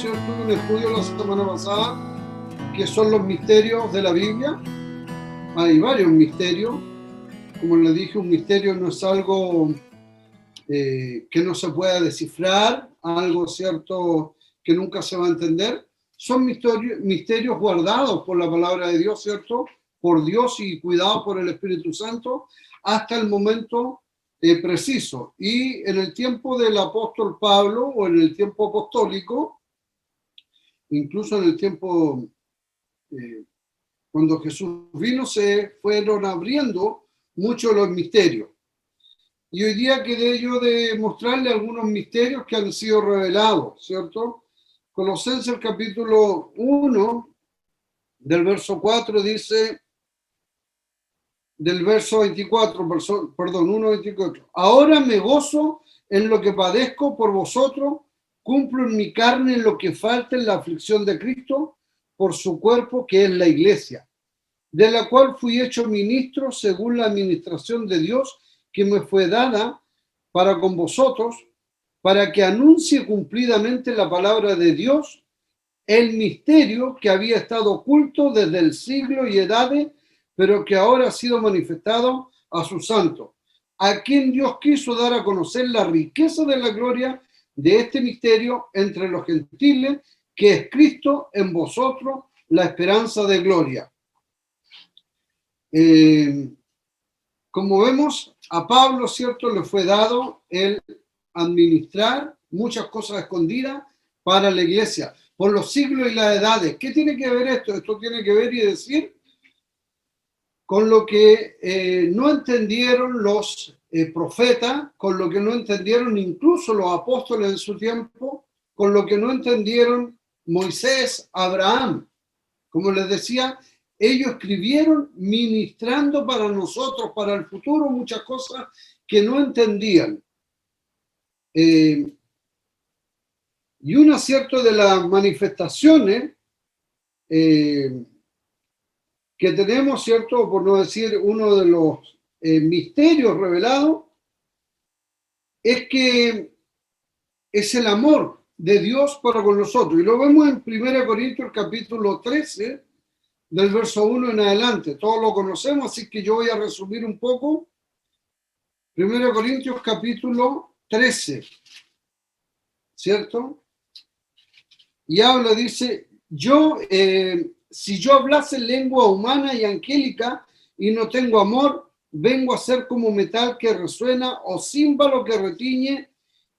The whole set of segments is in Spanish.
¿cierto?, un estudio la semana pasada, que son los misterios de la Biblia. Hay varios misterios. Como les dije, un misterio no es algo que no se pueda descifrar, algo, ¿cierto?, que nunca se va a entender. Son misterios guardados por la palabra de Dios, ¿cierto?, por Dios y cuidados por el Espíritu Santo hasta el momento preciso. Y en el tiempo del apóstol Pablo, o en el tiempo apostólico, incluso en el tiempo cuando Jesús vino, se fueron abriendo muchos los misterios. Y hoy día quedé yo de mostrarle algunos misterios que han sido revelados, ¿cierto? Colosenses capítulo 1, del verso 4, dice, del verso 24, perdón, 1:24. Ahora me gozo en lo que padezco por vosotros, cumplo en mi carne en lo que falta en la aflicción de Cristo por su cuerpo, que es la iglesia, de la cual fui hecho ministro según la administración de Dios que me fue dada para con vosotros, para que anuncie cumplidamente la palabra de Dios, el misterio que había estado oculto desde el siglo y edades, pero que ahora ha sido manifestado a sus santos, a quien Dios quiso dar a conocer la riqueza de la gloria de este misterio entre los gentiles, que es Cristo en vosotros, la esperanza de gloria. Como vemos, a Pablo, ¿cierto?, le fue dado el administrar muchas cosas escondidas para la iglesia, por los siglos y las edades. ¿Qué tiene que ver esto? Esto tiene que ver y decir con lo que no entendieron los profetas, con lo que no entendieron incluso los apóstoles en su tiempo, con lo que no entendieron Moisés, Abraham. Como les decía, ellos escribieron ministrando para nosotros, para el futuro, muchas cosas que no entendían. Y un acierto de las manifestaciones que tenemos, ¿cierto?, por no decir uno de los misterios revelados, es que es el amor de Dios para con nosotros. Y lo vemos en 1 Corintios capítulo 13, del verso 1 en adelante. Todos lo conocemos, así que yo voy a resumir un poco. 1 Corintios capítulo 13, ¿cierto? Y habla, dice, si yo hablase lengua humana y angélica y no tengo amor, vengo a ser como metal que resuena o címbalo que retiñe,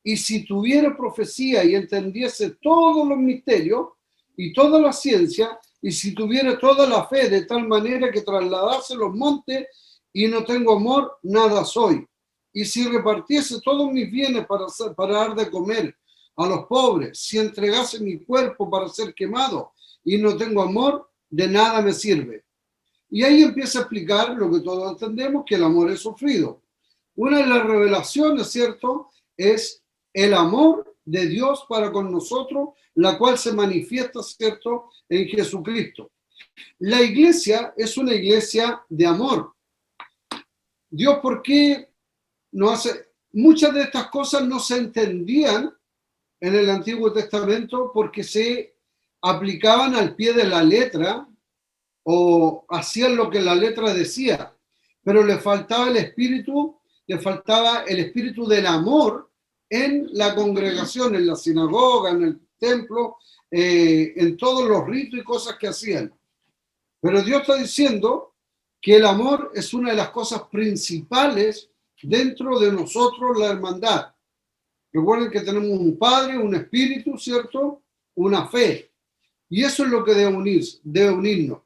y si tuviera profecía y entendiese todos los misterios y toda la ciencia, y si tuviera toda la fe de tal manera que trasladase los montes y no tengo amor, nada soy. Y si repartiese todos mis bienes para dar de comer a los pobres, si entregase mi cuerpo para ser quemado y no tengo amor, de nada me sirve. Y ahí empieza a explicar lo que todos entendemos, que el amor es sufrido. Una de las revelaciones, ¿cierto?, es el amor de Dios para con nosotros, la cual se manifiesta, ¿cierto?, en Jesucristo. La iglesia es una iglesia de amor. Dios, ¿por qué no hace? Muchas de estas cosas no se entendían en el Antiguo Testamento porque se aplicaban al pie de la letra o hacían lo que la letra decía, pero le faltaba el espíritu del amor en la congregación, en la sinagoga, en el templo, en todos los ritos y cosas que hacían. Pero Dios está diciendo que el amor es una de las cosas principales dentro de nosotros, la hermandad. Recuerden que tenemos un Padre, un Espíritu, ¿cierto?, una fe. Y eso es lo que debe unirnos.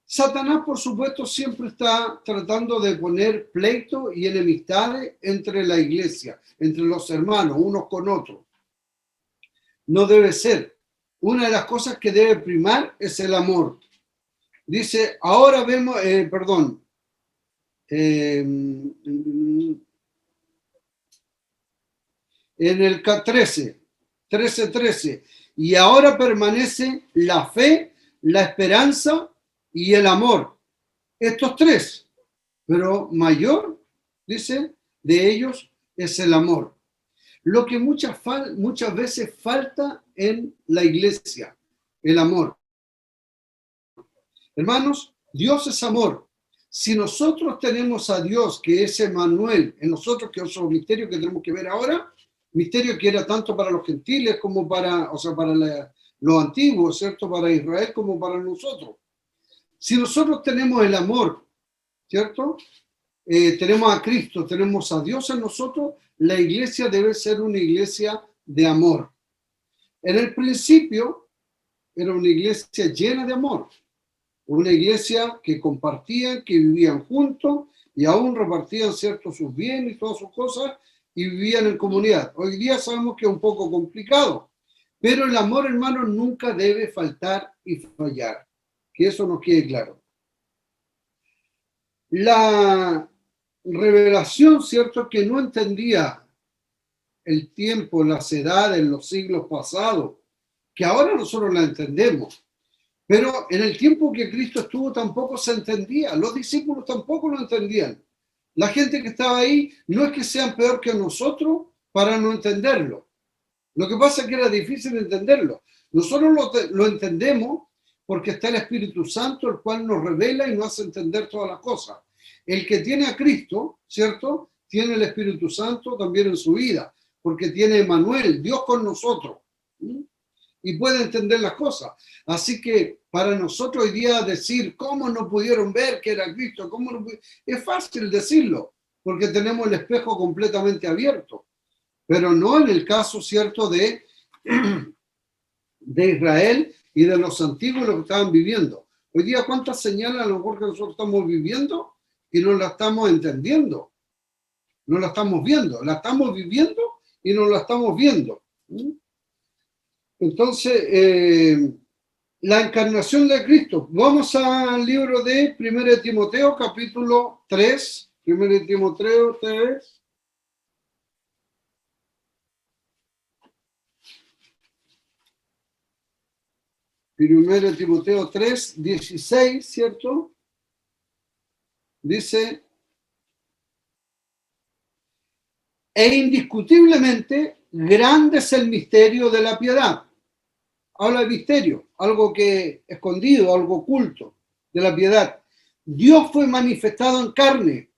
Satanás, por supuesto, siempre está tratando de poner pleito y enemistades entre la iglesia, entre los hermanos, unos con otros. No debe ser. Una de las cosas que debe primar es el amor. Dice, ahora vemos, en el 13, y ahora permanece la fe, la esperanza y el amor. Estos tres, pero mayor, dice, de ellos es el amor. lo que muchas veces falta en la iglesia, el amor. Hermanos, Dios es amor. Si nosotros tenemos a Dios, que es Emmanuel, en nosotros, que es otro misterio que tenemos que ver ahora, misterio que era tanto para los gentiles como para, o sea, para los antiguos, ¿cierto? Para Israel como para nosotros. Si nosotros tenemos el amor, ¿cierto? Tenemos a Cristo, tenemos a Dios en nosotros, la iglesia debe ser una iglesia de amor. En el principio era una iglesia llena de amor, una iglesia que compartían, que vivían juntos y aún repartían ciertos sus bienes y todas sus cosas y vivían en comunidad. Hoy día sabemos que es un poco complicado, pero el amor, hermano, nunca debe faltar y fallar. Que eso nos quede claro. La revelación, ¿cierto?, que no entendía el tiempo, las edades, los siglos pasados, que ahora nosotros la entendemos, pero en el tiempo que Cristo estuvo tampoco se entendía, los discípulos tampoco lo entendían. La gente que estaba ahí no es que sean peor que nosotros para no entenderlo. Lo que pasa es que era difícil entenderlo. Nosotros lo entendemos porque está el Espíritu Santo, el cual nos revela y nos hace entender todas las cosas. El que tiene a Cristo, ¿cierto?, tiene el Espíritu Santo también en su vida, porque tiene Emmanuel, Dios con nosotros, y puede entender las cosas. Así que para nosotros hoy día decir cómo no pudieron ver que era Cristo, es fácil decirlo, porque tenemos el espejo completamente abierto, pero no en el caso, ¿cierto?, de Israel y de los antiguos lo que estaban viviendo. Hoy día, ¿cuántas señales a lo mejor que nosotros estamos viviendo y no la estamos entendiendo? No la estamos viendo, la estamos viviendo y no la estamos viendo. Entonces, la encarnación de Cristo. Vamos al libro de 1 Timoteo, capítulo 3. 1 Timoteo 3. Primero Timoteo 3, 16, ¿cierto? Dice, e indiscutiblemente grande es el misterio de la piedad. Habla de misterio, algo que escondido, algo oculto de la piedad. Dios fue manifestado en carne.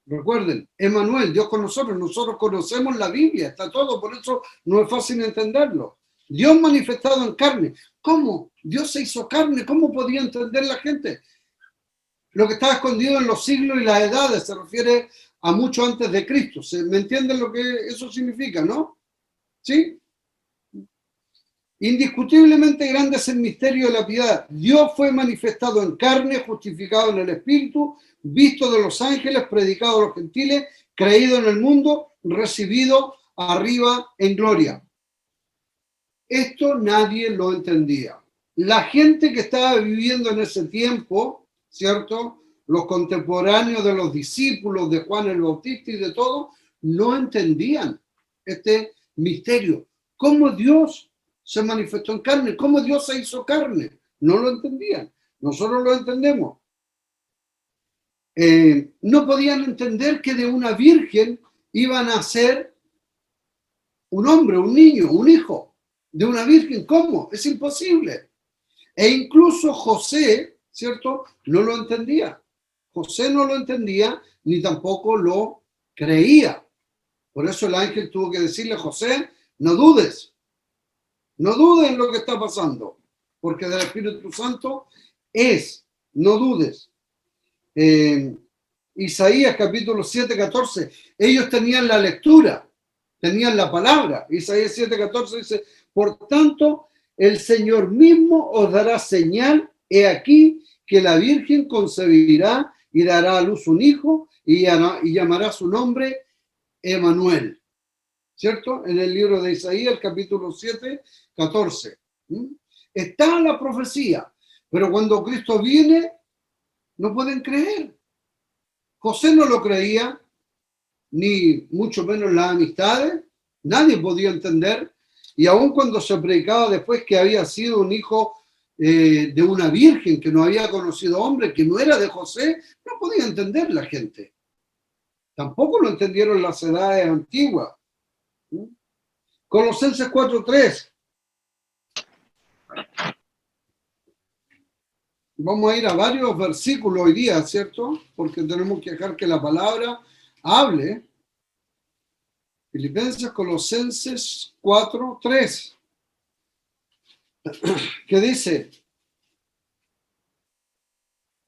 Recuerden, Emmanuel, Dios con nosotros. Nosotros conocemos la Biblia, está todo, por eso no es fácil entenderlo. Dios manifestado en carne. ¿Cómo? Dios se hizo carne. ¿Cómo podía entender la gente? Lo que estaba escondido en los siglos y las edades se refiere a mucho antes de Cristo. ¿Me entienden lo que eso significa, no? ¿Sí? Indiscutiblemente grande es el misterio de la piedad. Dios fue manifestado en carne, justificado en el Espíritu, visto de los ángeles, predicado a los gentiles, creído en el mundo, recibido arriba en gloria. Esto nadie lo entendía. La gente que estaba viviendo en ese tiempo, ¿cierto?, los contemporáneos de los discípulos de Juan el Bautista y de todo, no entendían este misterio. ¿Cómo Dios se manifestó en carne? ¿Cómo Dios se hizo carne? No lo entendían. Nosotros lo entendemos. No podían entender que de una virgen iban a ser un hombre, un niño, un hijo de una virgen. ¿Cómo? Es imposible. E incluso José, ¿cierto?, no lo entendía. José no lo entendía ni tampoco lo creía. Por eso el ángel tuvo que decirle a José, no dudes en lo que está pasando, porque del Espíritu Santo es, no dudes. Isaías capítulo 7, 14, ellos tenían la lectura, tenían la palabra. Isaías 7, 14 dice, por tanto, el Señor mismo os dará señal, he aquí que la Virgen concebirá y dará a luz un hijo y llamará su nombre Emmanuel. ¿Cierto? En el libro de Isaías, el capítulo 7, 14. Está la profecía, pero cuando Cristo viene, no pueden creer. José no lo creía, ni mucho menos las amistades, nadie podía entender, y aun cuando se predicaba después que había sido un hijo de una virgen que no había conocido hombre, que no era de José, no podía entender la gente. Tampoco lo entendieron las edades antiguas. Colosenses 4:3. Vamos a ir a varios versículos hoy día, ¿cierto? Porque tenemos que dejar que la palabra hable. Filipenses, Colosenses 4:3. ¿Qué dice?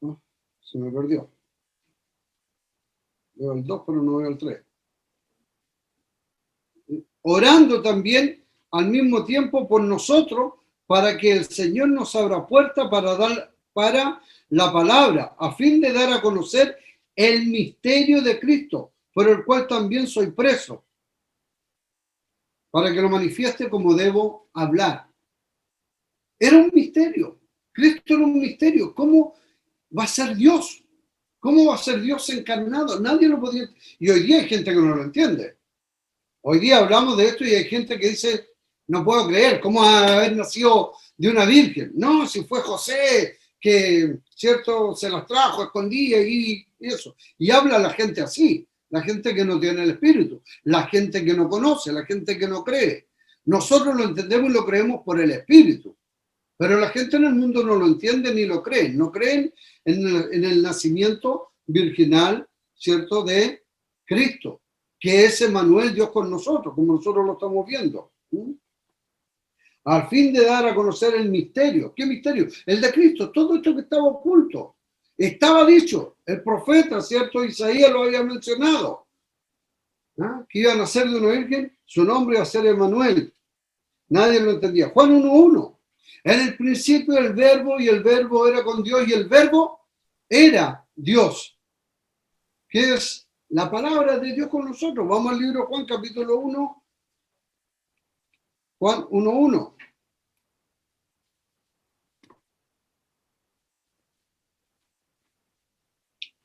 Oh, se me perdió. Veo el 2, pero no veo el 3. Orando también al mismo tiempo por nosotros, para que el Señor nos abra puerta para la palabra, a fin de dar a conocer el misterio de Cristo, por el cual también soy preso, para que lo manifieste como debo hablar. Era un misterio. Cristo era un misterio. ¿Cómo va a ser Dios? ¿Cómo va a ser Dios encarnado? Nadie lo podía. Y hoy día hay gente que no lo entiende. Hoy día hablamos de esto y hay gente que dice, no puedo creer, ¿cómo haber nacido de una virgen? No, si fue José, que, cierto, se las trajo, escondía y eso. Y habla la gente así, la gente que no tiene el espíritu, la gente que no conoce, la gente que no cree. Nosotros lo entendemos y lo creemos por el espíritu. Pero la gente en el mundo no lo entiende ni lo creen. No creen en el nacimiento virginal, ¿cierto?, de Cristo, que es Emmanuel, Dios con nosotros, como nosotros lo estamos viendo. Al fin de dar a conocer el misterio. ¿Qué misterio? El de Cristo. Todo esto que estaba oculto. Estaba dicho. El profeta, ¿cierto? Isaías lo había mencionado. ¿Ah? Que iba a nacer de una virgen, su nombre iba a ser Emmanuel. Nadie lo entendía. Juan 1:1. En el principio el verbo, y el verbo era con Dios, y el verbo era Dios. ¿Qué es la palabra de Dios con nosotros? Vamos al libro de Juan, capítulo 1. Juan 1:1.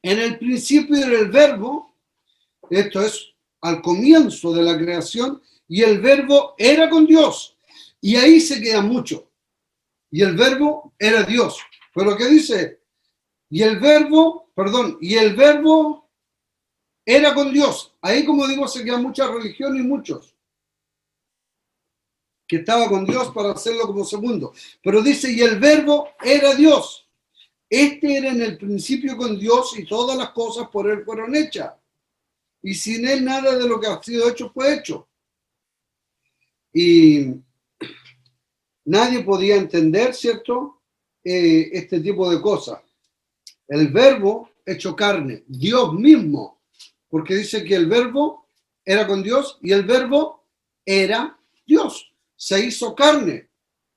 En el principio era el verbo, esto es al comienzo de la creación, y el verbo era con Dios. Y ahí se queda mucho. Y el verbo era Dios. Pero ¿qué dice? Y el verbo era con Dios. Ahí, como digo, se queda mucha religión y muchos. Que estaba con Dios para hacerlo como segundo. Pero dice, y el verbo era Dios. Este era en el principio con Dios y todas las cosas por él fueron hechas. Y sin él nada de lo que ha sido hecho fue hecho. Y nadie podía entender, ¿cierto? Este tipo de cosas. El verbo hecho carne, Dios mismo, porque dice que el verbo era con Dios y el verbo era Dios. Se hizo carne,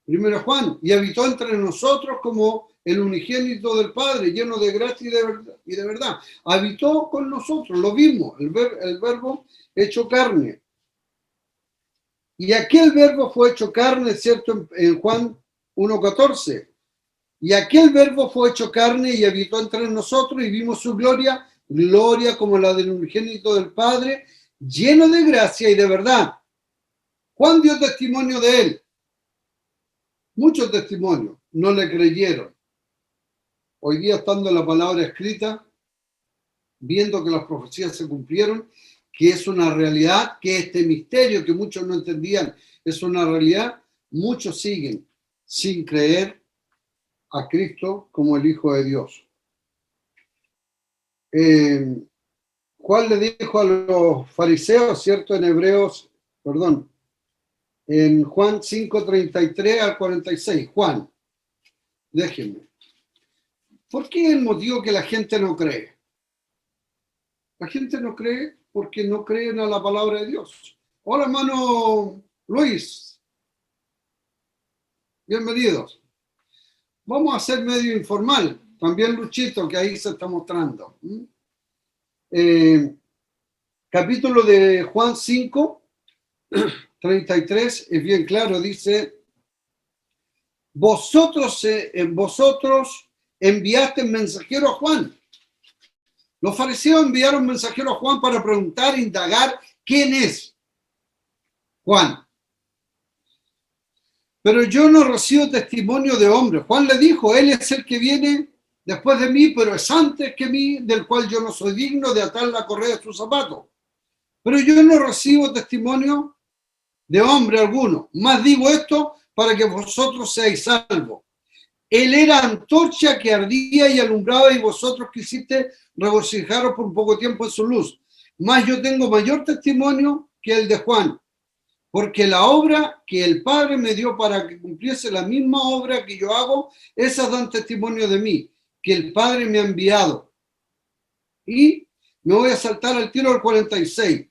primero Juan, y habitó entre nosotros como el unigénito del Padre, lleno de gracia y de verdad. Habitó con nosotros, lo vimos, el verbo hecho carne. Y aquel verbo fue hecho carne, ¿cierto? En Juan 1:14. Y aquel verbo fue hecho carne y habitó entre nosotros y vimos su gloria, gloria como la del unigénito del Padre, lleno de gracia y de verdad. Juan dio testimonio de él. Muchos testimonios no le creyeron. Hoy día, estando en la palabra escrita, viendo que las profecías se cumplieron, que es una realidad, que este misterio que muchos no entendían es una realidad, muchos siguen sin creer a Cristo como el Hijo de Dios. Juan le dijo a los fariseos, ¿cierto? En Juan 5:33 al 46. Juan, déjenme. ¿Por qué es el motivo que la gente no cree? La gente no cree porque no creen a la palabra de Dios. Hola, hermano Luis. Bienvenidos. Vamos a ser medio informal. También Luchito, que ahí se está mostrando. Capítulo de Juan 5:33 es bien claro. Dice, vosotros enviaste mensajero a Juan. Los fariseos enviaron mensajero a Juan para preguntar, indagar quién es Juan. Pero yo no recibo testimonio de hombre. Juan le dijo, él es el que viene después de mí, pero es antes que mí, del cual yo no soy digno de atar la correa de sus zapatos. Pero yo no recibo testimonio de hombre alguno, mas digo esto para que vosotros seáis salvos. Él era antorcha que ardía y alumbraba, y vosotros quisiste regocijaros por un poco tiempo en su luz. Mas yo tengo mayor testimonio que el de Juan, porque la obra que el Padre me dio para que cumpliese la misma obra que yo hago, esas dan testimonio de mí, que el Padre me ha enviado. Y me voy a saltar al tiro del 46.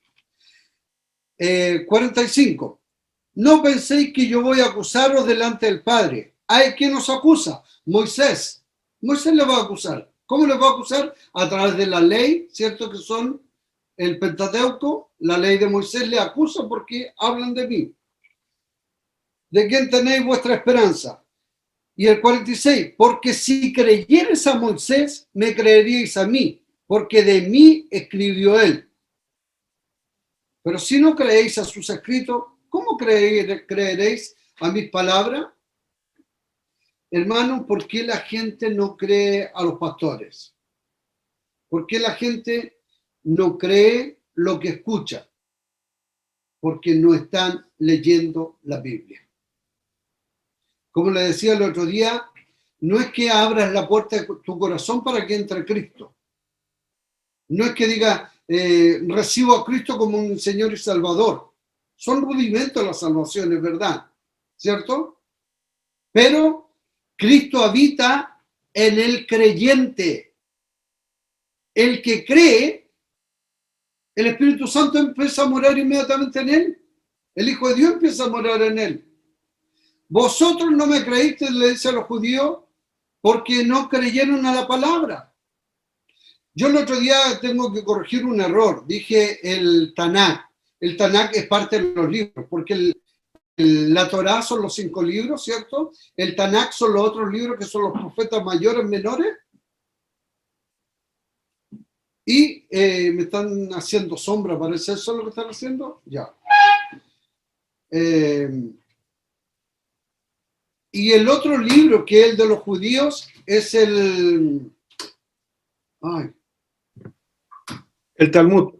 45. No penséis que yo voy a acusaros delante del Padre. ¿Hay quien nos acusa? Moisés. Moisés le va a acusar. ¿Cómo le va a acusar? A través de la ley, ¿cierto? Que son el Pentateuco, la ley de Moisés le acusa porque hablan de mí. ¿De quién tenéis vuestra esperanza? Y el 46, porque si creyereis a Moisés, me creeríais a mí, porque de mí escribió él. Pero si no creéis a sus escritos, ¿cómo creeréis a mis palabras? Hermanos, ¿por qué la gente no cree a los pastores? ¿Por qué la gente no cree lo que escucha? Porque no están leyendo la Biblia. Como le decía el otro día, no es que abras la puerta de tu corazón para que entre Cristo. No es que diga, recibo a Cristo como un Señor y Salvador. Son rudimentos la salvación, es verdad, ¿cierto? Pero Cristo habita en el creyente. El que cree, el Espíritu Santo empieza a morar inmediatamente en él. El Hijo de Dios empieza a morar en él. Vosotros no me creísteis, le dice a los judíos, porque no creyeron a la palabra. Yo el otro día tengo que corregir un error. Dije el Tanakh. El Tanakh es parte de los libros, porque la Torá son los 5 libros, ¿cierto? El Tanakh son los otros libros que son los profetas mayores, menores. Y me están haciendo sombra, ¿parece eso lo que están haciendo? Ya. Y el otro libro, que es el de los judíos, es el Talmud.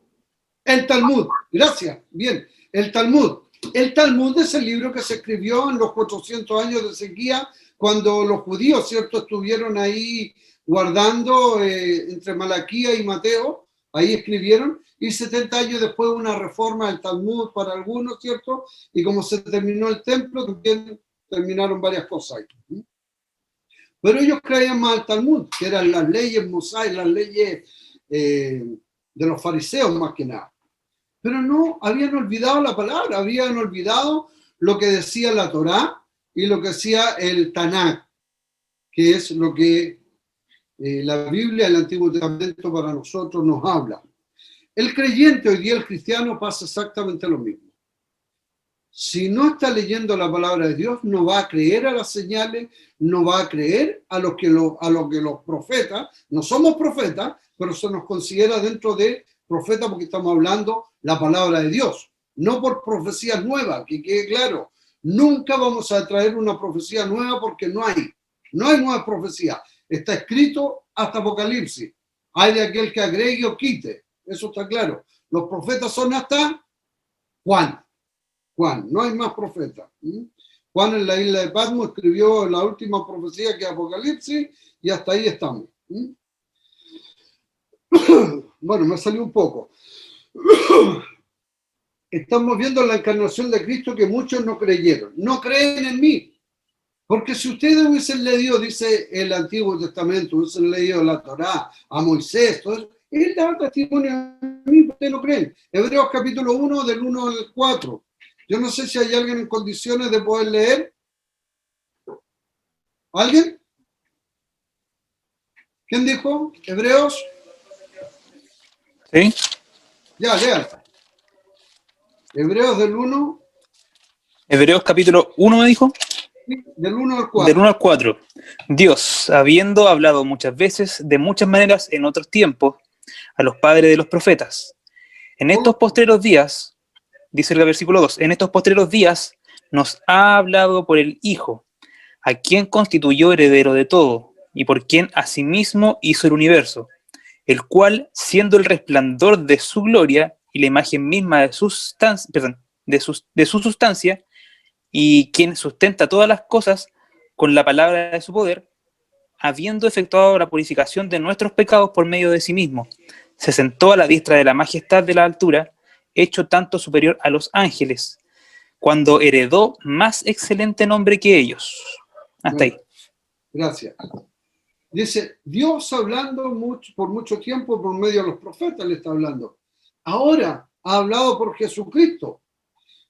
El Talmud, gracias, bien, el Talmud. El Talmud es el libro que se escribió en los 400 años de sequía, cuando los judíos, ¿cierto?, estuvieron ahí guardando entre Malaquía y Mateo, ahí escribieron, y 70 años después una reforma del Talmud para algunos, ¿cierto? Y como se terminó el templo, también terminaron varias cosas ahí. Pero ellos creían más al Talmud, que eran las leyes mosaicas, las leyes de los fariseos más que nada. Pero no, habían olvidado la palabra, habían olvidado lo que decía la Torá y lo que decía el Tanakh, que es lo que la Biblia, el Antiguo Testamento para nosotros nos habla. El creyente hoy día, el cristiano, pasa exactamente lo mismo. Si no está leyendo la palabra de Dios, no va a creer a las señales, no va a creer a lo que los profetas, no somos profetas, pero se nos considera dentro de profeta porque estamos hablando la palabra de Dios, no por profecías nuevas, que quede claro. Nunca vamos a traer una profecía nueva porque no hay nueva profecía. Está escrito hasta Apocalipsis. Hay de aquel que agregue o quite, eso está claro. Los profetas son hasta Juan, no hay más profetas. Juan en la isla de Patmos escribió la última profecía que es Apocalipsis y hasta ahí estamos. Bueno, me salió un poco. Estamos viendo la encarnación de Cristo que muchos no creyeron. No creen en mí. Porque si ustedes hubiesen leído, dice el Antiguo Testamento, hubiesen leído la Torá, a Moisés, todo eso, él da testimonio a mí, ustedes no creen. Hebreos capítulo 1, del 1 al 4. Yo no sé si hay alguien en condiciones de poder leer. ¿Alguien? ¿Quién dijo? ¿Hebreos? ¿Sí? Ya, lean. Hebreos del 1. Hebreos capítulo 1 me dijo. Del 1 al 4. Del 1 al 4. Dios, habiendo hablado muchas veces, de muchas maneras, en otros tiempos, a los padres de los profetas. En estos postreros días, dice el versículo 2, en estos postreros días nos ha hablado por el Hijo, a quien constituyó heredero de todo, y por quien asimismo hizo el universo, el cual, siendo el resplandor de su gloria y la imagen misma de de su sustancia, y quien sustenta todas las cosas con la palabra de su poder, habiendo efectuado la purificación de nuestros pecados por medio de sí mismo, se sentó a la diestra de la majestad de la altura, hecho tanto superior a los ángeles, cuando heredó más excelente nombre que ellos. Hasta ahí. Gracias. Dice, Dios hablando por mucho tiempo por medio de los profetas le está hablando. Ahora ha hablado por Jesucristo.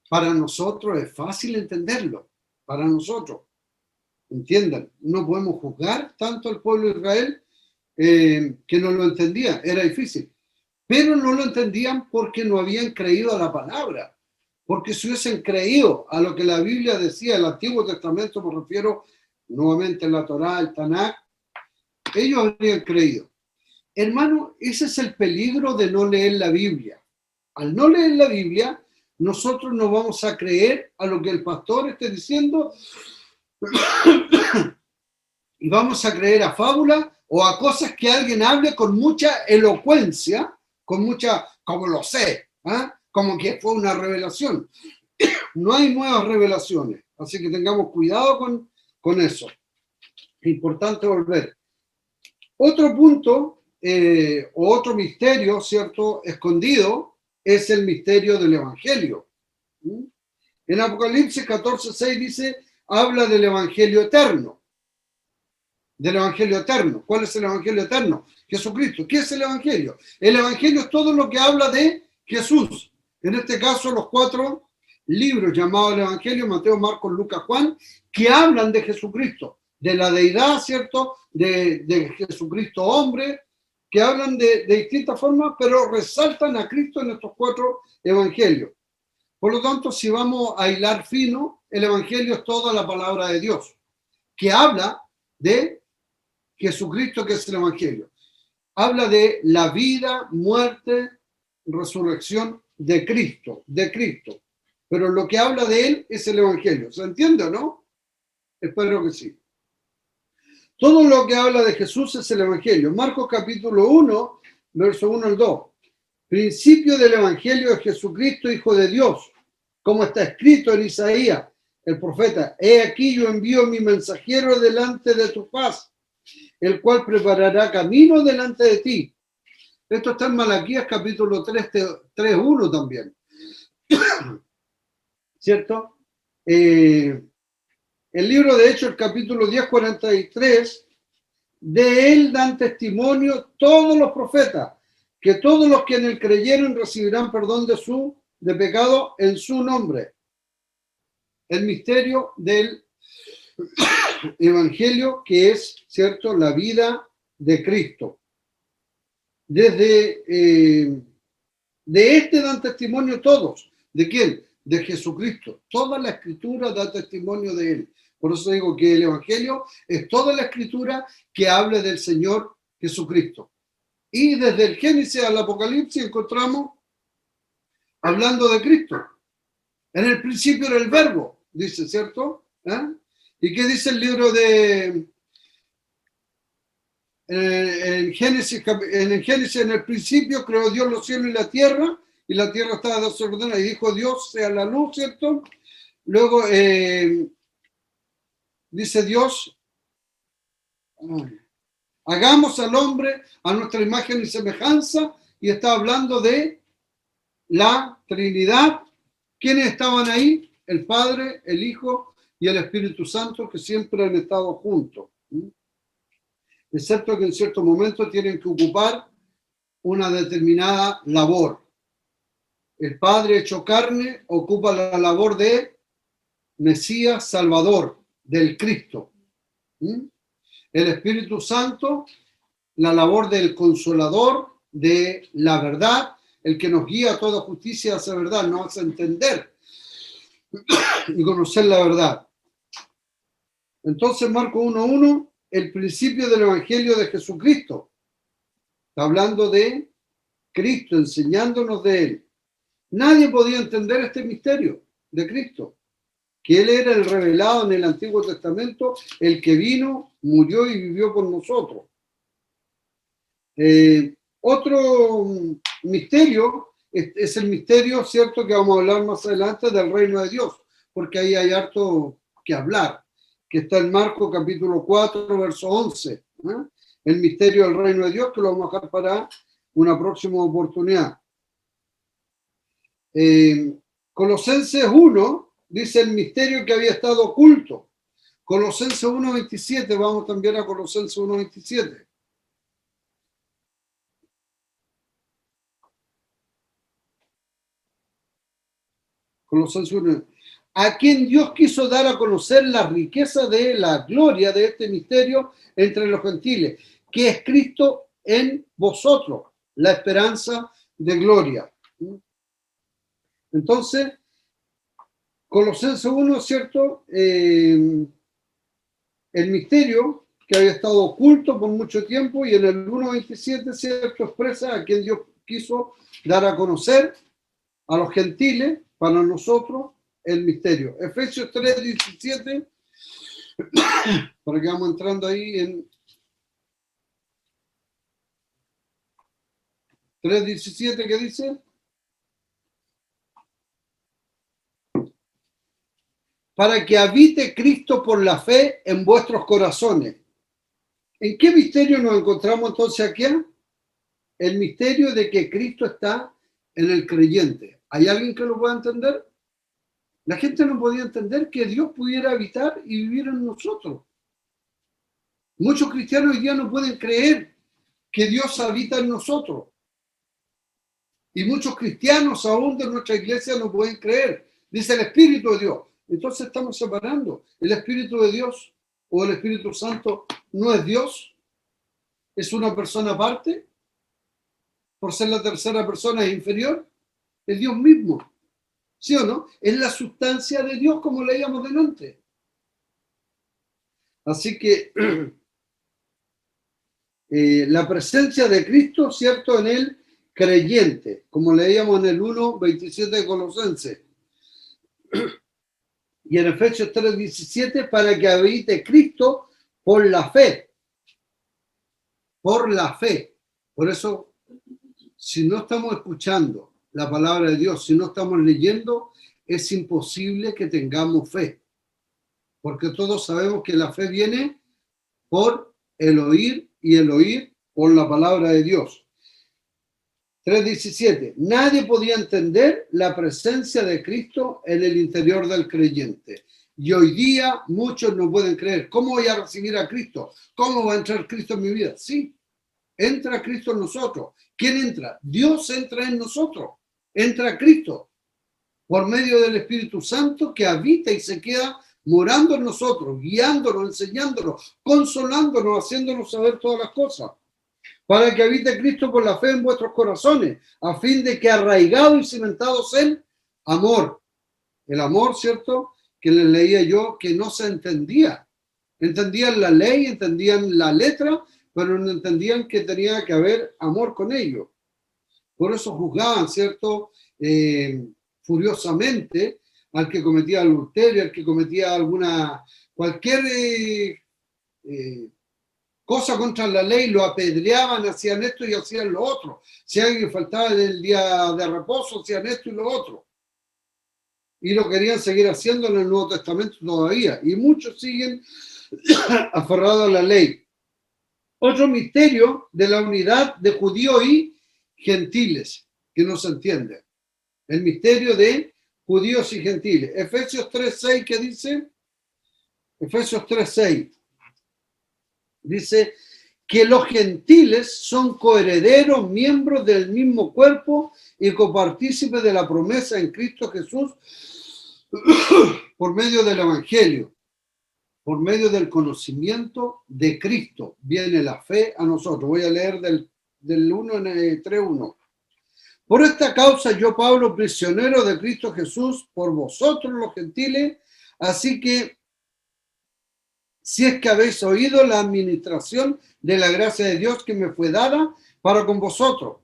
Para nosotros es fácil entenderlo. Para nosotros. Entiendan, no podemos juzgar tanto al pueblo de Israel que no lo entendía. Era difícil. Pero no lo entendían porque no habían creído a la palabra. Porque si hubiesen creído a lo que la Biblia decía, el Antiguo Testamento, me refiero nuevamente a la Torá, el Tanakh, ellos habrían creído. Hermano, ese es el peligro de no leer la Biblia. Al no leer la Biblia, nosotros no vamos a creer a lo que el pastor esté diciendo y vamos a creer a fábulas o a cosas que alguien hable con mucha elocuencia, con mucha, como lo sé, como que fue una revelación. No hay nuevas revelaciones, así que tengamos cuidado con eso. Es importante volver. Otro punto, o otro misterio, ¿cierto?, escondido, es el misterio del Evangelio. En Apocalipsis 14:6 dice, habla del Evangelio eterno. Del Evangelio eterno. ¿Cuál es el Evangelio eterno? Jesucristo. ¿Qué es el Evangelio? El Evangelio es todo lo que habla de Jesús. En este caso, los 4 libros llamados el Evangelio, Mateo, Marcos, Lucas, Juan, que hablan de Jesucristo, de la deidad, ¿cierto?, de Jesucristo hombre, que hablan de distintas formas, pero resaltan a Cristo en estos 4 evangelios. Por lo tanto, si vamos a hilar fino, el Evangelio es toda la palabra de Dios, que habla de Jesucristo, que es el Evangelio. Habla de la vida, muerte, resurrección de Cristo, Pero lo que habla de él es el Evangelio. ¿Se entiende o no? Espero que sí. Todo lo que habla de Jesús es el Evangelio. Marcos capítulo 1, verso 1 al 2. Principio del Evangelio de Jesucristo, Hijo de Dios, como está escrito en Isaías, el profeta, he aquí yo envío mi mensajero delante de tu paz, el cual preparará camino delante de ti. Esto está en Malaquías capítulo 3:1 también. ¿Cierto? El libro de Hechos, el capítulo 10:43, de él dan testimonio todos los profetas, que todos los que en él creyeron recibirán perdón de pecado en su nombre. El misterio del Evangelio, que es, ¿cierto?, la vida de Cristo. Desde de este dan testimonio todos. ¿De quién? De Jesucristo. Toda la Escritura da testimonio de él. Por eso digo que el Evangelio es toda la Escritura que hable del Señor Jesucristo. Y desde el Génesis al Apocalipsis encontramos hablando de Cristo. En el principio era el Verbo, dice, ¿cierto? ¿Y qué dice el libro de en Génesis, en el principio creó Dios los cielos y la tierra estaba desordenada, y dijo Dios sea la luz, ¿cierto? Luego dice Dios, hagamos al hombre a nuestra imagen y semejanza, y está hablando de la Trinidad. ¿Quiénes estaban ahí? El Padre, el Hijo y el Espíritu Santo, que siempre han estado juntos. Excepto que en cierto momento tienen que ocupar una determinada labor. El Padre hecho carne ocupa la labor de Mesías Salvador, del Cristo. El Espíritu Santo, la labor del Consolador, de la verdad, el que nos guía a toda justicia hacia verdad, nos hace entender y conocer la verdad. Entonces, Marcos 1:1, el principio del Evangelio de Jesucristo. Está hablando de Cristo, enseñándonos de él. Nadie podía entender este misterio de Cristo, que él era el revelado en el Antiguo Testamento, el que vino, murió y vivió por nosotros. Otro misterio es el misterio, ¿cierto?, que vamos a hablar más adelante del reino de Dios, porque ahí hay harto que hablar, que está en Marcos capítulo 4, verso 11, ¿eh? El misterio del reino de Dios, que lo vamos a dejar para una próxima oportunidad. Colosenses 1 dice el misterio que había estado oculto. Colosenses 1:27, vamos también a Colosenses 1:27. Colosenses 1. A quien Dios quiso dar a conocer la riqueza de la gloria de este misterio entre los gentiles, que es Cristo en vosotros, la esperanza de gloria. Entonces, Colosenses 1, ¿cierto? El misterio que había estado oculto por mucho tiempo, y en el 1:27, ¿cierto?, expresa a quien Dios quiso dar a conocer a los gentiles, para nosotros, el misterio. Efesios 3:17, para que vamos entrando ahí en 3:17, ¿qué dice? Para que habite Cristo por la fe en vuestros corazones. ¿En qué misterio nos encontramos entonces aquí? El misterio de que Cristo está en el creyente. ¿Hay alguien que lo pueda entender? La gente no podía entender que Dios pudiera habitar y vivir en nosotros. Muchos cristianos hoy día no pueden creer que Dios habita en nosotros. Y muchos cristianos aún de nuestra iglesia no pueden creer. Dice el Espíritu de Dios. Entonces estamos separando. El Espíritu de Dios o el Espíritu Santo no es Dios. Es una persona aparte. Por ser la tercera persona es inferior. Es Dios mismo. ¿Sí o no? Es la sustancia de Dios, como leíamos delante. Así que la presencia de Cristo, ¿cierto?, en el creyente, como leíamos en el 1:27 de Colosenses. Y en Efesios 3:17, para que habite Cristo por la fe. Por la fe. Por eso, si no estamos escuchando la palabra de Dios, si no estamos leyendo, es imposible que tengamos fe. Porque todos sabemos que la fe viene por el oír y el oír por la palabra de Dios. 3:17. Nadie podía entender la presencia de Cristo en el interior del creyente. Y hoy día muchos no pueden creer. ¿Cómo voy a recibir a Cristo? ¿Cómo va a entrar Cristo en mi vida? Sí, entra Cristo en nosotros. ¿Quién entra? Dios entra en nosotros. Entra Cristo por medio del Espíritu Santo que habita y se queda morando en nosotros, guiándonos, enseñándonos, consolándonos, haciéndonos saber todas las cosas. Para que habite Cristo por la fe en vuestros corazones, a fin de que arraigados y cimentados en amor. El amor, ¿cierto?, que les leía yo, que no se entendía. Entendían la ley, entendían la letra, pero no entendían que tenía que haber amor con ellos. Por eso juzgaban, ¿cierto?, furiosamente al que cometía adulterio, al que cometía cualquier cosa contra la ley, lo apedreaban, hacían esto y hacían lo otro. Si alguien faltaba en el día de reposo, hacían esto y lo otro. Y lo querían seguir haciendo en el Nuevo Testamento todavía. Y muchos siguen aferrados a la ley. Otro misterio de la unidad de judíos y gentiles, que no se entiende. El misterio de judíos y gentiles. Efesios 3:6, ¿qué dice? Efesios 3:6. Dice que los gentiles son coherederos, miembros del mismo cuerpo y copartícipes de la promesa en Cristo Jesús por medio del Evangelio, por medio del conocimiento de Cristo. Viene la fe a nosotros. Voy a leer del 3:1. Por esta causa yo, Pablo, prisionero de Cristo Jesús, por vosotros los gentiles, así que si es que habéis oído la administración de la gracia de Dios que me fue dada para con vosotros,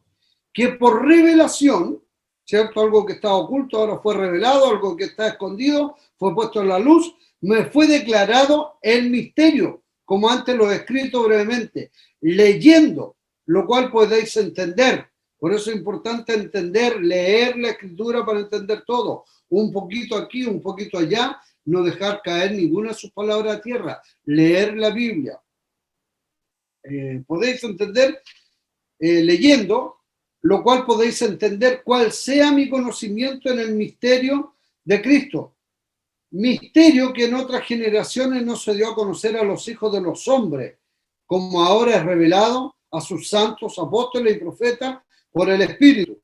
que por revelación, ¿cierto? Algo que estaba oculto ahora fue revelado, algo que está escondido fue puesto en la luz, me fue declarado el misterio, como antes lo he escrito brevemente, leyendo, lo cual podéis entender, Por eso es importante entender, leer la Escritura para entender todo. Un poquito aquí, un poquito allá, no dejar caer ninguna de sus palabras a tierra. Leer la Biblia. Podéis entender leyendo, lo cual podéis entender cuál sea mi conocimiento en el misterio de Cristo. Misterio que en otras generaciones no se dio a conocer a los hijos de los hombres, como ahora es revelado a sus santos apóstoles y profetas por el Espíritu.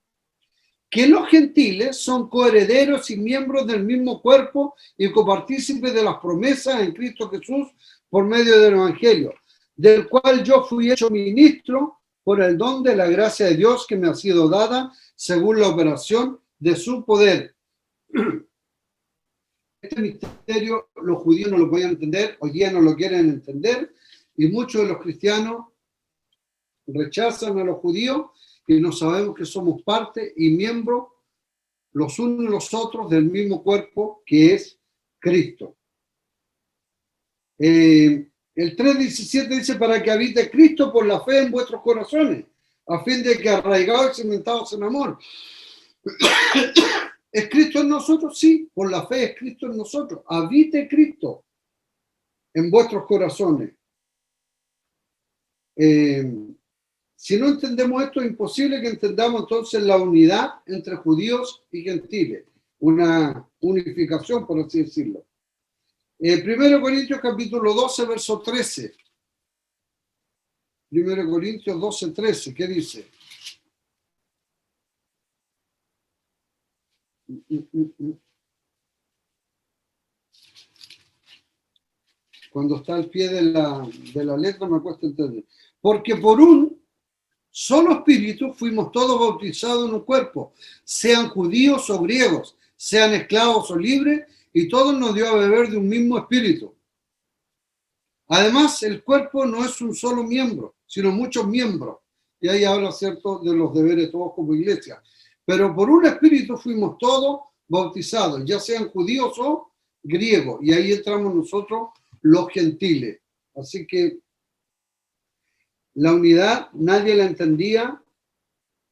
Que los gentiles son coherederos y miembros del mismo cuerpo y copartícipes de las promesas en Cristo Jesús por medio del Evangelio, del cual yo fui hecho ministro por el don de la gracia de Dios que me ha sido dada según la operación de su poder. Este misterio los judíos no lo podían entender, hoy día no lo quieren entender, y muchos de los cristianos rechazan a los judíos y no sabemos que somos parte y miembros los unos y los otros del mismo cuerpo que es Cristo. El 3:17 dice, para que habite Cristo por la fe en vuestros corazones, a fin de que arraigados y cimentados en amor. ¿Es Cristo en nosotros? Sí, por la fe es Cristo en nosotros. Habite Cristo en vuestros corazones. Si no entendemos esto, es imposible que entendamos entonces la unidad entre judíos y gentiles. Una unificación, por así decirlo. 1 Corintios capítulo 12, verso 13. 1 Corintios 12, 13, ¿qué dice? Cuando está al pie de la letra me cuesta entender. Porque por un solo espíritu fuimos todos bautizados en un cuerpo, sean judíos o griegos, sean esclavos o libres, y todos nos dio a beber de un mismo espíritu. Además, el cuerpo no es un solo miembro, sino muchos miembros. Y ahí habla, ¿cierto?, de los deberes todos como iglesia. Pero por un espíritu fuimos todos bautizados, ya sean judíos o griegos. Y ahí entramos nosotros, los gentiles. Así que la unidad nadie la entendía,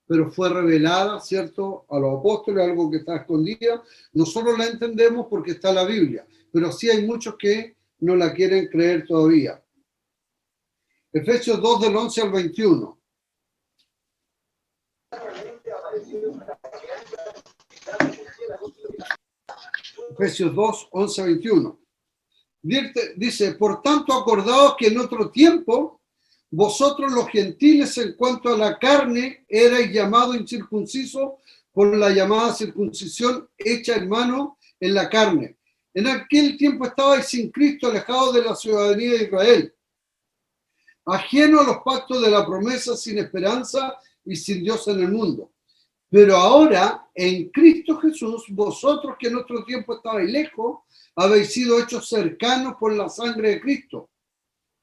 pero fue revelada, ¿cierto?, a los apóstoles, algo que está escondido. Nosotros la entendemos porque está en la Biblia, pero sí hay muchos que no la quieren creer todavía. Efesios 2, del 11 al 21. Efesios 2, 11 a 21. Dice, por tanto, acordaos que en otro tiempo, vosotros los gentiles en cuanto a la carne erais llamados incircuncisos por la llamada circuncisión hecha en mano en la carne. En aquel tiempo estabais sin Cristo, alejados de la ciudadanía de Israel, ajeno a los pactos de la promesa, sin esperanza y sin Dios en el mundo. Pero ahora, en Cristo Jesús, vosotros que en otro tiempo estabais lejos, habéis sido hechos cercanos por la sangre de Cristo.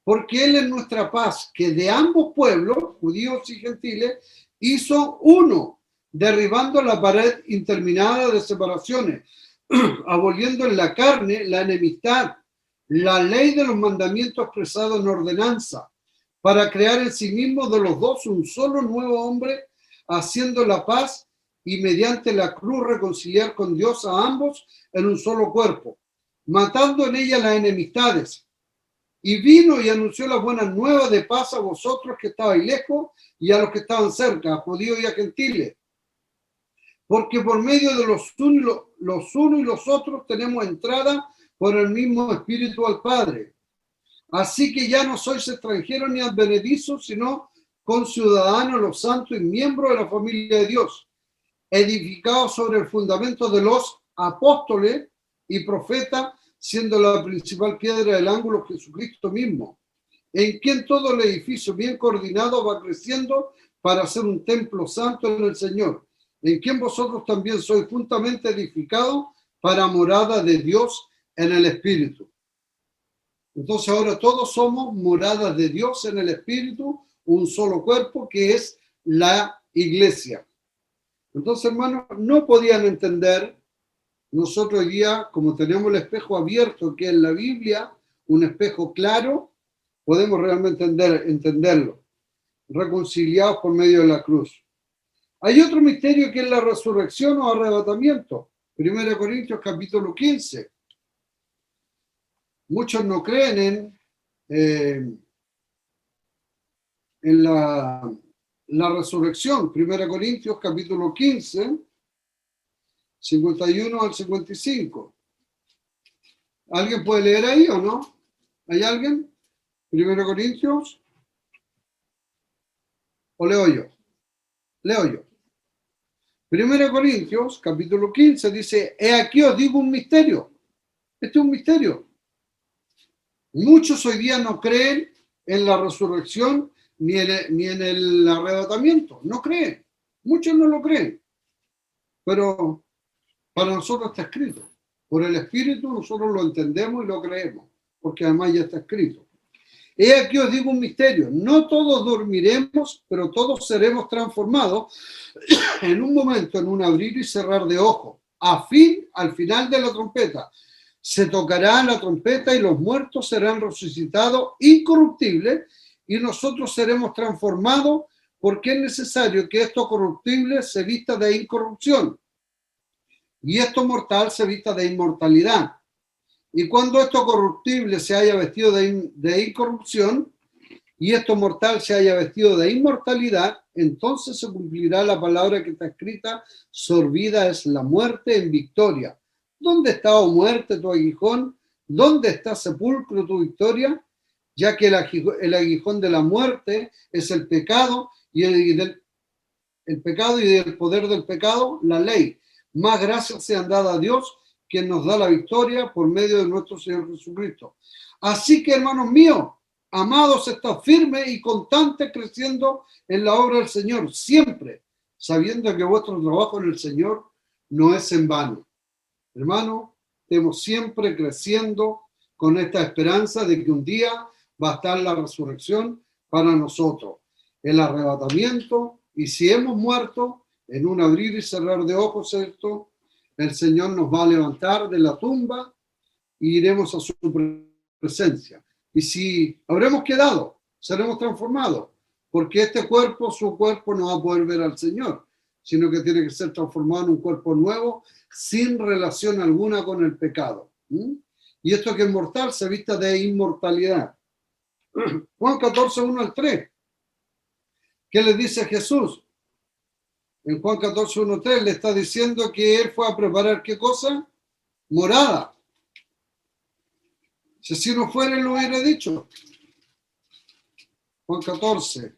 Porque Él es nuestra paz, que de ambos pueblos, judíos y gentiles, hizo uno, derribando la pared interminada de separaciones, aboliendo en la carne la enemistad, la ley de los mandamientos expresados en ordenanza, para crear en sí mismo de los dos un solo nuevo hombre, haciendo la paz y mediante la cruz reconciliar con Dios a ambos en un solo cuerpo, matando en ella las enemistades. Y vino y anunció las buenas nuevas de paz a vosotros que estabais lejos y a los que estaban cerca, a judíos y a gentiles. Porque por medio de los unos y los otros tenemos entrada por el mismo Espíritu al Padre. Así que ya no sois extranjeros ni advenedizos, sino conciudadanos, los santos y miembros de la familia de Dios, edificados sobre el fundamento de los apóstoles y profetas, siendo la principal piedra del ángulo Jesucristo mismo, en quien todo el edificio bien coordinado va creciendo para ser un templo santo en el Señor, en quien vosotros también sois juntamente edificados para morada de Dios en el Espíritu. Entonces ahora todos somos moradas de Dios en el Espíritu, un solo cuerpo que es la iglesia. Entonces, hermanos, no podían entender. Nosotros hoy día, como tenemos el espejo abierto, que es la Biblia, un espejo claro, podemos realmente entenderlo, reconciliados por medio de la cruz. Hay otro misterio que es la resurrección o arrebatamiento. 1 Corintios capítulo 15. Muchos no creen en la resurrección. 1 Corintios capítulo 15, 51 al 55. ¿Alguien puede leer ahí o no? ¿Hay alguien? 1 Corintios. ¿O leo yo? Leo yo. 1 Corintios capítulo 15 dice, he aquí os digo un misterio. Este es un misterio. Muchos hoy día no creen en la resurrección ni en el arrebatamiento. No creen. Muchos no lo creen. Pero para nosotros está escrito. Por el Espíritu nosotros lo entendemos y lo creemos. Porque además ya está escrito. He aquí os digo un misterio. No todos dormiremos, pero todos seremos transformados en un momento, en un abrir y cerrar de ojos. Al final de la trompeta. Se tocará la trompeta y los muertos serán resucitados incorruptibles y nosotros seremos transformados porque es necesario que esto corruptible se vista de incorrupción y esto mortal se vista de inmortalidad. Y cuando esto corruptible se haya vestido de incorrupción y esto mortal se haya vestido de inmortalidad, entonces se cumplirá la palabra que está escrita, sorbida es la muerte en victoria. ¿Dónde está, oh muerte, tu aguijón? ¿Dónde está, sepulcro, tu victoria? Ya que el aguijón de la muerte es el pecado y el pecado y del poder del pecado, la ley. Más gracias sean dadas a Dios, quien nos da la victoria por medio de nuestro Señor Jesucristo. Así que, hermanos míos, amados, estad firmes y constantes creciendo en la obra del Señor, siempre sabiendo que vuestro trabajo en el Señor no es en vano. Hermano, estemos siempre creciendo con esta esperanza de que un día va a estar la resurrección para nosotros, el arrebatamiento, y si hemos muerto, en un abrir y cerrar de ojos, ¿cierto? El Señor nos va a levantar de la tumba y iremos a su presencia. Y si habremos quedado, seremos transformados, porque este cuerpo, su cuerpo, no va a poder ver al Señor, sino que tiene que ser transformado en un cuerpo nuevo, sin relación alguna con el pecado. Y esto que es mortal se vista de inmortalidad. Juan 14, 1 al 3. ¿Qué le dice Jesús? En Juan 14, 1 al 3 le está diciendo que él fue a preparar ¿qué cosa? Morada. Si así no fuera, él lo hubiera dicho. Juan 14.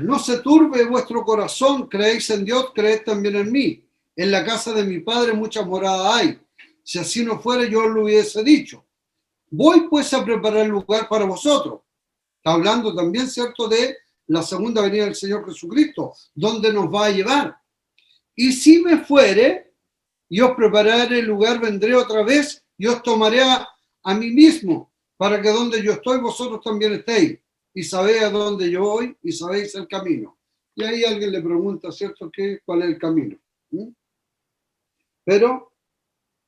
No se turbe vuestro corazón, creéis en Dios, creed también en mí. En la casa de mi padre muchas moradas hay. Si así no fuera, yo os lo hubiese dicho. Voy pues a preparar lugar para vosotros. Está hablando también, ¿cierto?, de la segunda venida del Señor Jesucristo, donde nos va a llevar. Y si me fuere, y os prepararé el lugar, vendré otra vez y os tomaré a mí mismo, para que donde yo estoy, vosotros también estéis. Y sabéis a dónde yo voy y sabéis el camino. Y ahí alguien le pregunta, ¿cierto?, cuál es el camino. Pero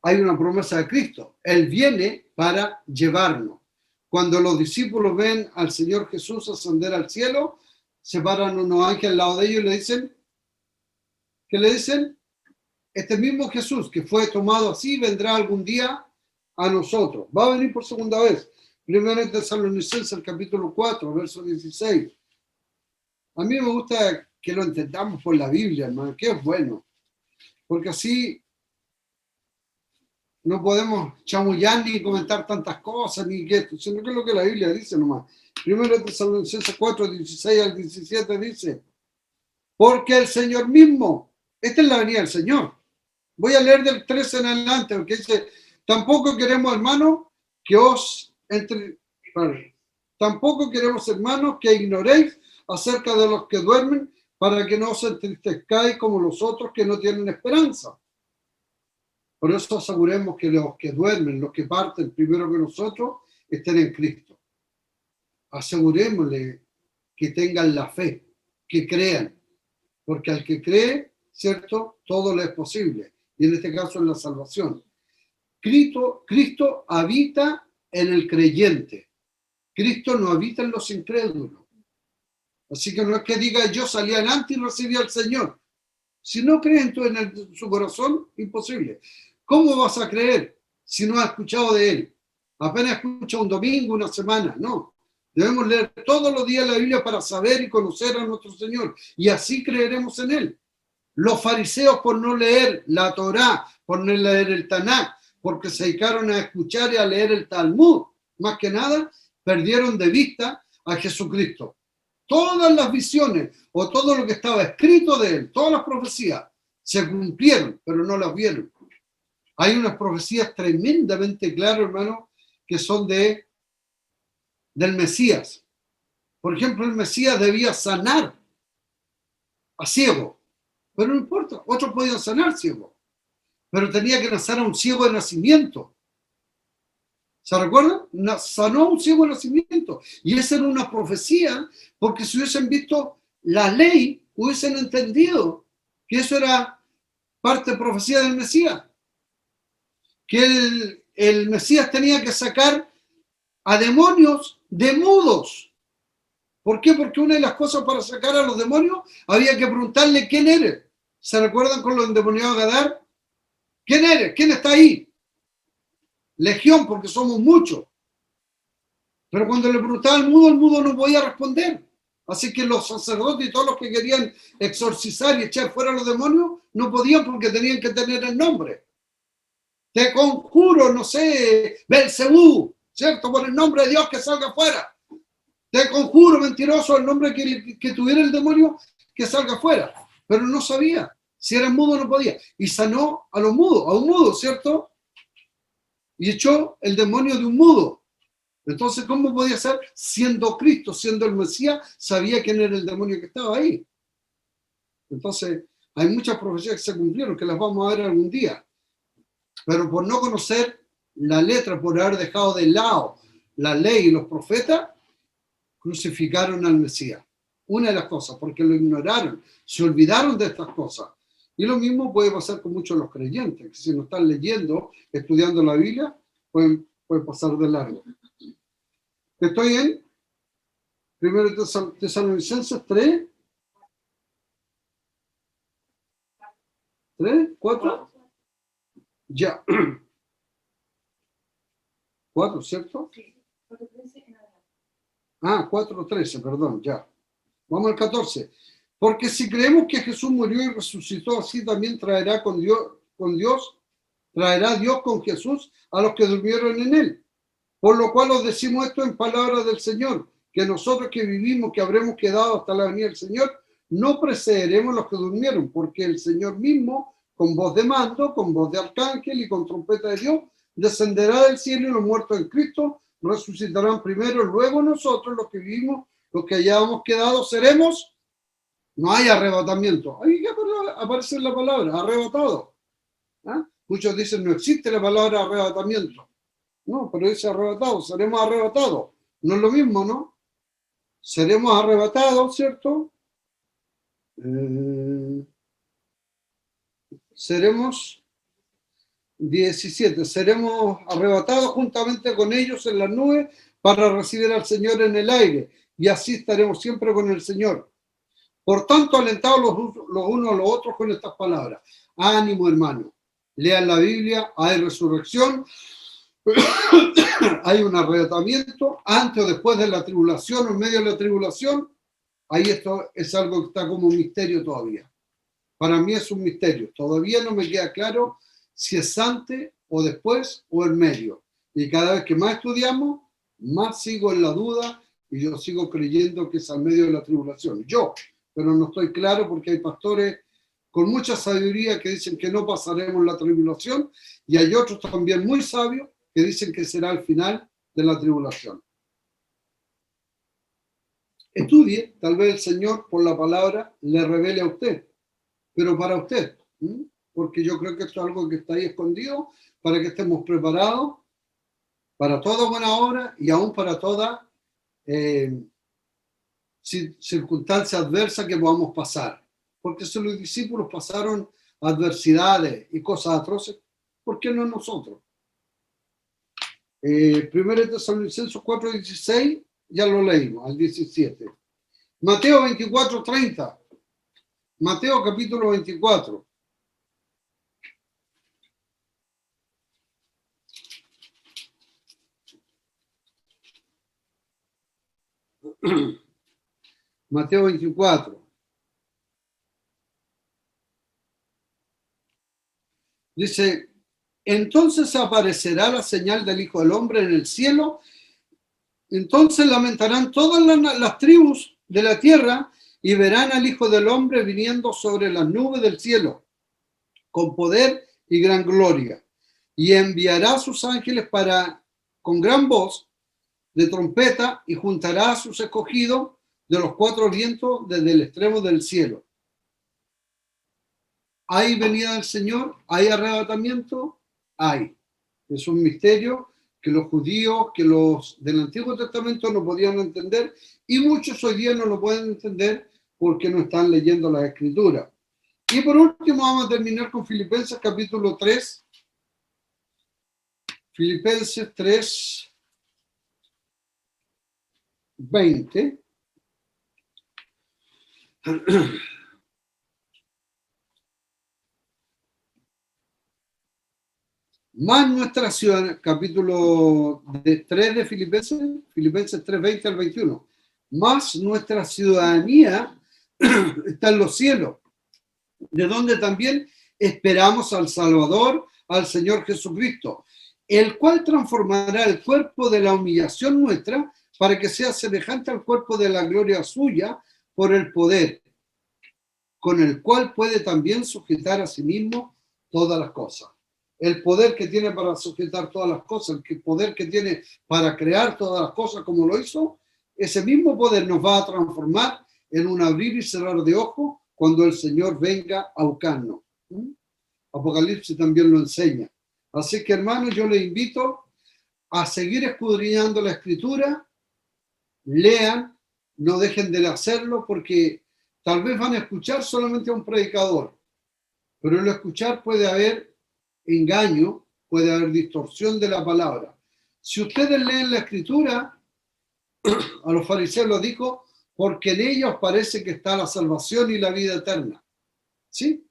hay una promesa de Cristo. Él viene para llevarnos. Cuando los discípulos ven al Señor Jesús ascender al cielo, se paran unos ángeles al lado de ellos y le dicen, ¿qué le dicen? Este mismo Jesús que fue tomado así vendrá algún día a nosotros. Va a venir por segunda vez. Primero en Tesalonicenses, el capítulo 4, verso 16. A mí me gusta que lo entendamos por la Biblia, hermano, que es bueno. Porque así no podemos chamullar ni comentar tantas cosas, ni que esto, sino que es lo que la Biblia dice nomás. Primero en Tesalonicenses 4, 16 al 17 dice, porque el Señor mismo, esta es la venida del Señor. Voy a leer del 13 en adelante, porque dice, tampoco queremos, hermanos, tampoco queremos, hermanos, que ignoréis acerca de los que duermen, para que no os entristezcáis como los otros que no tienen esperanza. Por eso aseguremos que los que duermen, los que parten primero que nosotros, estén en Cristo. Asegurémosle que tengan la fe, que crean, porque al que cree, ¿cierto?, todo le es posible. Y en este caso es la salvación. Cristo habita en el creyente. Cristo no habita en los incrédulos. Así que no es que diga yo salí adelante y recibí al Señor. Si no creen tú en su corazón, imposible. ¿Cómo vas a creer si no has escuchado de Él? Apenas escucha un domingo, una semana, no. Debemos leer todos los días la Biblia para saber y conocer a nuestro Señor. Y así creeremos en Él. Los fariseos por no leer la Torá, por no leer el Tanakh, porque se dedicaron a escuchar y a leer el Talmud, más que nada, perdieron de vista a Jesucristo. Todas las visiones o todo lo que estaba escrito de Él, todas las profecías, se cumplieron, pero no las vieron. Hay unas profecías tremendamente claras, hermano, que son del Mesías. Por ejemplo, el Mesías debía sanar a ciego, pero no importa, otros podían sanar ciego, pero tenía que nacer a un ciego de nacimiento. ¿Se recuerdan? Sanó a un ciego de nacimiento. Y esa era una profecía, porque si hubiesen visto la ley, hubiesen entendido que eso era parte de profecía del Mesías. Que el Mesías tenía que sacar a demonios de mudos. ¿Por qué? Porque una de las cosas para sacar a los demonios había que preguntarle quién eres. ¿Se recuerdan con los endemoniados de Gadar? ¿Quién eres? ¿Quién está ahí? Legión, porque somos muchos. Pero cuando le preguntaba al mudo no podía responder. Así que los sacerdotes y todos los que querían exorcizar y echar fuera a los demonios no podían porque tenían que tener el nombre. Te conjuro, no sé, Belcebú, ¿cierto? Por el nombre de Dios que salga fuera. Te conjuro, mentiroso, el nombre que tuviera el demonio que salga fuera. Pero no sabía. Si era mudo no podía. Y sanó a los mudos, a un mudo, ¿cierto? Y echó el demonio de un mudo. Entonces, ¿cómo podía ser? Siendo Cristo, siendo el Mesías, sabía quién era el demonio que estaba ahí. Entonces, hay muchas profecías que se cumplieron, que las vamos a ver algún día. Pero por no conocer la letra, por haber dejado de lado la ley y los profetas, crucificaron al Mesías. Una de las cosas, porque lo ignoraron, se olvidaron de estas cosas. Y lo mismo puede pasar con muchos de los creyentes, que si no están leyendo, estudiando la Biblia, pueden pasar de largo. Estoy en 1 Tesalonicenses 3, 4, ya. 4, ¿cierto? Sí, 4:13 en adelante. 4:13, perdón, ya. Vamos al 14. Porque si creemos que Jesús murió y resucitó, así también traerá traerá Dios con Jesús a los que durmieron en él. Por lo cual os decimos esto en palabras del Señor, que nosotros que vivimos, que habremos quedado hasta la venida del Señor, no precederemos los que durmieron, porque el Señor mismo, con voz de mando, con voz de arcángel y con trompeta de Dios, descenderá del cielo y los muertos en Cristo resucitarán primero, luego nosotros, los que vivimos, los que hayamos quedado, seremos, no hay arrebatamiento. Ahí aparece la palabra, arrebatado. ¿Ah? Muchos dicen, no existe la palabra arrebatamiento. No, pero dice arrebatado, seremos arrebatados. No es lo mismo, ¿no? Seremos arrebatados, ¿cierto? Seremos 17, seremos arrebatados juntamente con ellos en las nubes para recibir al Señor en el aire, y así estaremos siempre con el Señor. Por tanto, alentados los unos a los otros con estas palabras. Ánimo, hermano. Lean la Biblia, hay resurrección, hay un arrebatamiento, antes o después de la tribulación o en medio de la tribulación. Ahí esto es algo que está como un misterio todavía. Para mí es un misterio. Todavía no me queda claro si es antes o después o en medio. Y cada vez que más estudiamos, más sigo en la duda y yo sigo creyendo que es al medio de la tribulación. Pero no estoy claro porque hay pastores con mucha sabiduría que dicen que no pasaremos la tribulación y hay otros también muy sabios que dicen que será el final de la tribulación. Estudie, tal vez el Señor por la palabra le revele a usted, pero para usted, porque yo creo que esto es algo que está ahí escondido para que estemos preparados para toda buena obra y aún para toda circunstancia adversa que podamos pasar. Porque si los discípulos pasaron adversidades y cosas atroces, ¿por qué no nosotros? 1 Tesalonicenses 4:16, ya lo leímos, al 17. Mateo 24:30. Mateo capítulo 24. Mateo 24. Dice, entonces aparecerá la señal del Hijo del Hombre en el cielo, entonces lamentarán todas las tribus de la tierra y verán al Hijo del Hombre viniendo sobre las nubes del cielo, con poder y gran gloria, y enviará a sus ángeles con gran voz de trompeta, y juntará a sus escogidos de los cuatro vientos desde el extremo del cielo. ¿Hay venida del Señor? ¿Hay arrebatamiento? Hay. Es un misterio que los judíos, que los del Antiguo Testamento no podían entender, y muchos hoy día no lo pueden entender porque no están leyendo las Escrituras. Y por último vamos a terminar con Filipenses capítulo 3. Filipenses 3, 20. Más nuestra ciudadanía, capítulo 3 de Filipenses 3, 20 al 21. Más nuestra ciudadanía está en los cielos, de donde también esperamos al Salvador, al Señor Jesucristo, el cual transformará el cuerpo de la humillación nuestra para que sea semejante al cuerpo de la gloria suya por el poder, con el cual puede también sujetar a sí mismo todas las cosas. El poder que tiene para sujetar todas las cosas, el poder que tiene para crear todas las cosas como lo hizo, ese mismo poder nos va a transformar en un abrir y cerrar de ojos cuando el Señor venga a buscarnos. Apocalipsis también lo enseña. Así que, hermanos, yo les invito a seguir escudriñando la Escritura, lean, no dejen de hacerlo, porque tal vez van a escuchar solamente a un predicador, pero en lo escuchar puede haber engaño, puede haber distorsión de la palabra. Si ustedes leen la Escritura, a los fariseos lo dijo, porque en ellos parece que está la salvación y la vida eterna. ¿Sí?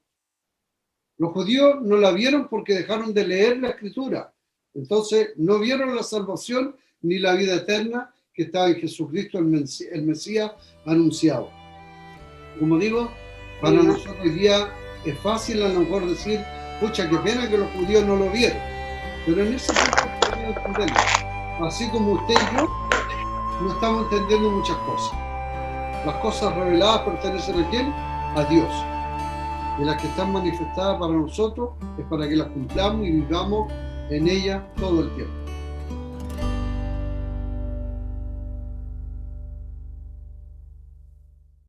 Los judíos no la vieron porque dejaron de leer la Escritura. Entonces no vieron la salvación ni la vida eterna que estaba en Jesucristo, el Mesías anunciado. Como digo, para nosotros hoy día es fácil a lo mejor decir, pucha, qué pena que los judíos no lo vieron. Pero en ese punto podemos entenderlo. Así como usted y yo no estamos entendiendo muchas cosas. Las cosas reveladas pertenecen a ¿quién? A Dios. Y las que están manifestadas para nosotros es para que las cumplamos y vivamos en ellas todo el tiempo.